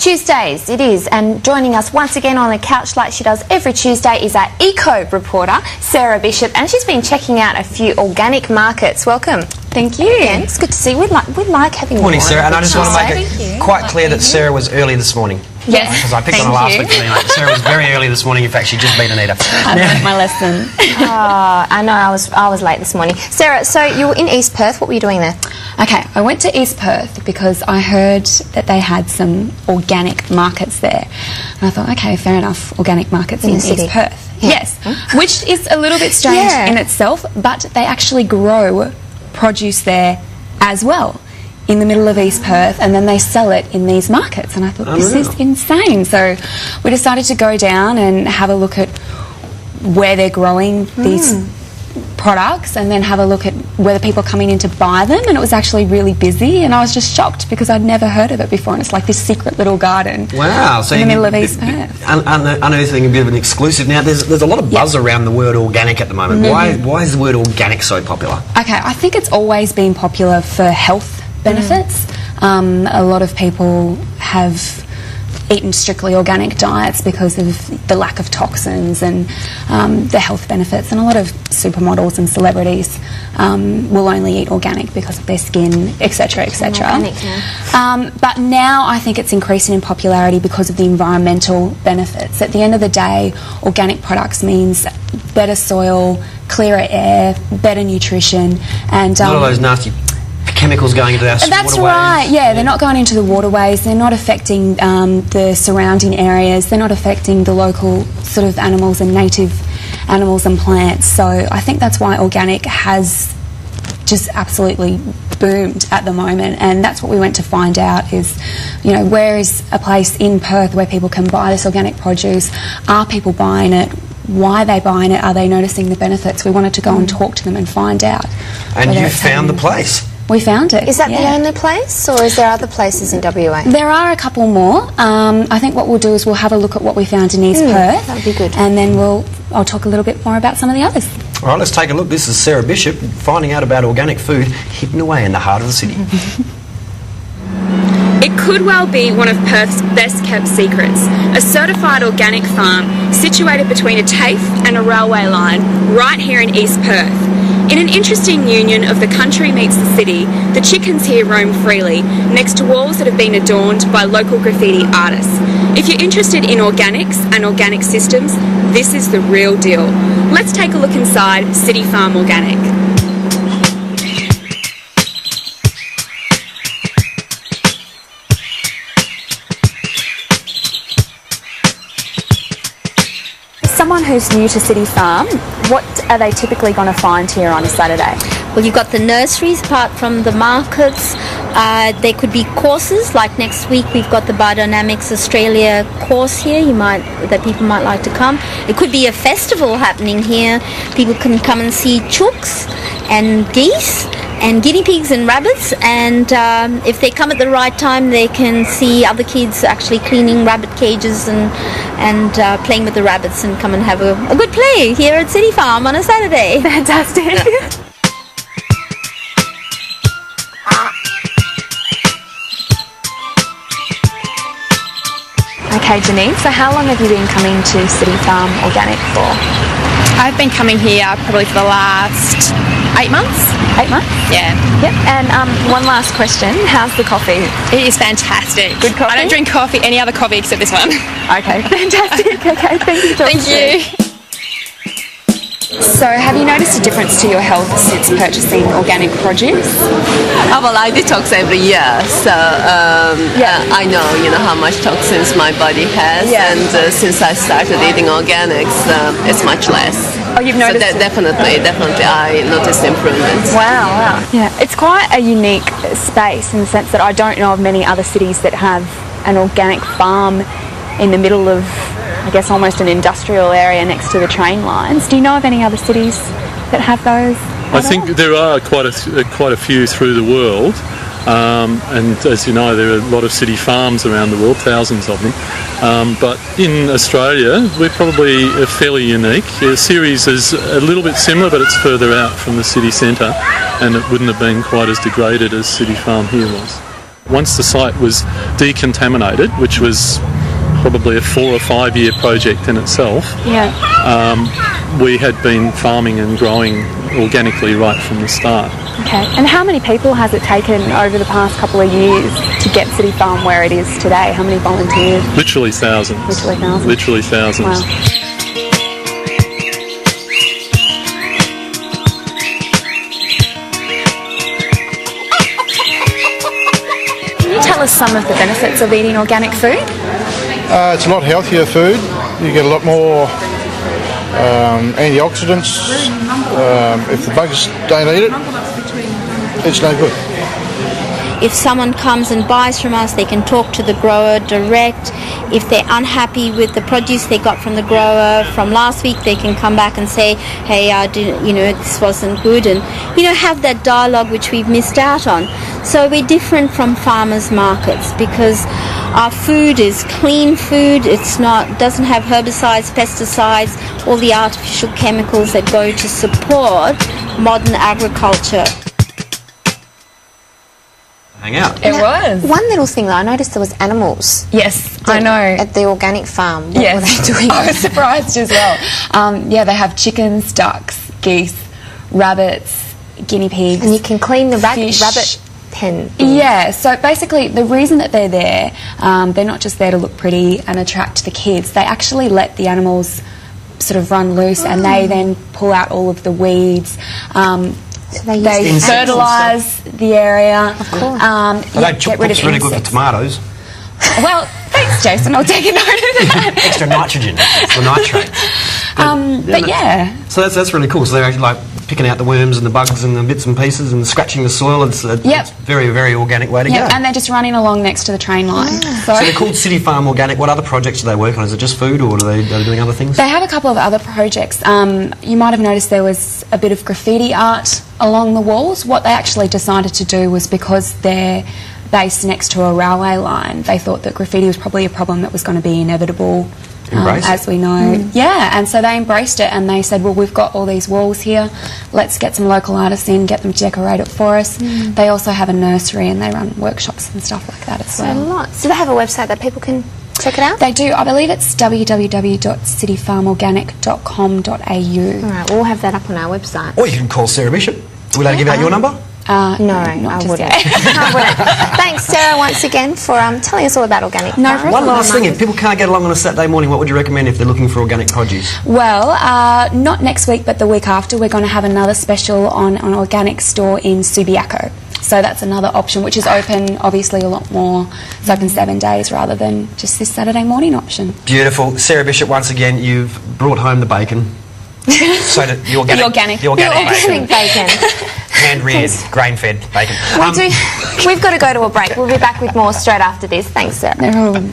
Tuesdays it is, and joining us once again on the couch like she does every Tuesday is our eco reporter, Sarah Bishop, and she's been checking out a few organic markets. Welcome. Thank you. Again, it's good to see you. We like having you. Morning, Sarah, and I just want to make it quite clear that Sarah was early this morning. Yes. Because I picked on her last week. Sarah was very early this morning. In fact, she just beat Anita. I learned my lesson. Oh, I know. I was late this morning. Sarah, so you were in East Perth. What were you doing there? Okay, I went to East Perth because I heard that they had some organic markets there. And I thought, okay, fair enough, organic markets in East Perth. Yeah. Yes, which is a little bit strange in itself, but they actually grow produce there as well in the middle of East Perth, and then they sell it in these markets. And I thought, this is insane. So we decided to go down and have a look at where they're growing these products, and then have a look at whether people are coming in to buy them. And it was actually really busy, and I was just shocked because I'd never heard of it before, and it's like this secret little garden in the middle of East Perth. Unearthing a bit of an exclusive. Now, there's a lot of buzz around the word organic at the moment. Why is the word organic so popular? Okay, I think it's always been popular for health benefits. A lot of people have eaten strictly organic diets because of the lack of toxins and the health benefits, and a lot of supermodels and celebrities will only eat organic because of their skin, etc, etc. But now I think it's increasing in popularity because of the environmental benefits. At the end of the day, organic products means better soil, clearer air, better nutrition, and none of those nasty chemicals going into our waterways. That's right, yeah, they're not going into the waterways, they're not affecting the surrounding areas, they're not affecting the local sort of animals and native animals and plants. So I think that's why organic has just absolutely boomed at the moment, and that's what we went to find out is, you know, where is a place in Perth where people can buy this organic produce? Are people buying it? Why are they buying it? Are they noticing the benefits? We wanted to go and talk to them and find out. And you found the place? We found it. Is that the only place, or is there other places in WA? There are a couple more. I think what we'll do is we'll have a look at what we found in East Perth. That would be good. And then I'll talk a little bit more about some of the others. All right, let's take a look. This is Sarah Bishop finding out about organic food hidden away in the heart of the city. It could well be one of Perth's best kept secrets, a certified organic farm situated between a TAFE and a railway line right here in East Perth. In an interesting union of the country meets the city, the chickens here roam freely, next to walls that have been adorned by local graffiti artists. If you're interested in organics and organic systems, this is the real deal. Let's take a look inside City Farm Organic. Someone who's new to City Farm, what are they typically going to find here on a Saturday? Well, you've got the nurseries apart from the markets. There could be courses, like next week we've got the Biodynamics Australia course here that people might like to come. It could be a festival happening here. People can come and see chooks and geese and guinea pigs and rabbits, and if they come at the right time they can see other kids actually cleaning rabbit cages and playing with the rabbits, and come and have a good play here at City Farm on a Saturday. Fantastic. Okay, Janine, so how long have you been coming to City Farm Organic for? I've been coming here probably for the last 8 months. 8 months? Yeah. Yep. And one last question, how's the coffee? It is fantastic. Good coffee? I don't drink any other coffee except this one. Okay, fantastic. Okay, thank you, Dr. Thank you. So, have you noticed a difference to your health since purchasing organic produce? Oh, well, I detox every year, so I know, how much toxins my body has, and since I started eating organics, it's much less. Oh, you've noticed? So definitely, I noticed improvements. Wow. Yeah, it's quite a unique space in the sense that I don't know of many other cities that have an organic farm in the middle of, I guess, almost an industrial area next to the train lines. Do you know of any other cities that have those? I think there are quite a few through the world, and as you know, there are a lot of city farms around the world, thousands of them. But in Australia, we're probably fairly unique. Ceres is a little bit similar, but it's further out from the city centre, and it wouldn't have been quite as degraded as City Farm here was. Once the site was decontaminated, which was probably a 4 or 5 year project in itself, we had been farming and growing organically right from the start. Okay. And how many people has it taken over the past couple of years to get City Farm where it is today? How many volunteers? Literally thousands. Literally thousands. Literally thousands. Wow. Can you tell us some of the benefits of eating organic food? It's a lot healthier food. You get a lot more antioxidants. If the bugs don't eat it, it's no good. If someone comes and buys from us, they can talk to the grower direct. If they're unhappy with the produce they got from the grower from last week, they can come back and say, hey, this wasn't good, and have that dialogue which we've missed out on. So we're different from farmers markets because our food is clean food. Doesn't have herbicides, pesticides, all the artificial chemicals that go to support modern agriculture. Hang out. It was. One little thing that I noticed, there was animals. Yes, I know. At the organic farm. What were they doing? I was surprised as well. They have chickens, ducks, geese, rabbits, guinea pigs. And you can clean the rabbit pen. Yeah, so basically the reason that they're there, they're not just there to look pretty and attract the kids. They actually let the animals sort of run loose and they then pull out all of the weeds. So they fertilise the area. Of course. Get rid of really good for tomatoes. Well, thanks, Jason. I'll take a note of that. Extra nitrogen. It's the nitrate. But yeah. So that's really cool. So they're actually like picking out the worms and the bugs and the bits and pieces and scratching the soil. It's a very, very organic way to go. And they're just running along next to the train line. So they're called City Farm Organic. What other projects do they work on? Is it just food, or are they doing other things? They have a couple of other projects. You might have noticed there was a bit of graffiti art along the walls. What they actually decided to do was, because they're based next to a railway line, they thought that graffiti was probably a problem that was going to be inevitable, as we know. Yeah, and so they embraced it and they said, well, we've got all these walls here, let's get some local artists in, get them to decorate it for us. They also have a nursery and they run workshops and stuff like that as well. So they have a website that people can check it out? They do. I believe it's www.cityfarmorganic.com.au. All right, we'll have that up on our website. Or you can call Sarah Bishop. Will they give out your number? No, I wouldn't. Thanks, Sarah, once again for telling us all about organic. No problem. One last thing, if people can't get along on a Saturday morning, what would you recommend if they're looking for organic produce? Well, not next week, but the week after, we're going to have another special on an organic store in Subiaco. So that's another option, which is open, obviously, a lot more. It's open 7 days rather than just this Saturday morning option. Beautiful. Sarah Bishop, once again, you've brought home the bacon. So the organic bacon. Hand-reared, grain-fed bacon. We've got to go to a break. We'll be back with more straight after this. Thanks, Sarah. No problem.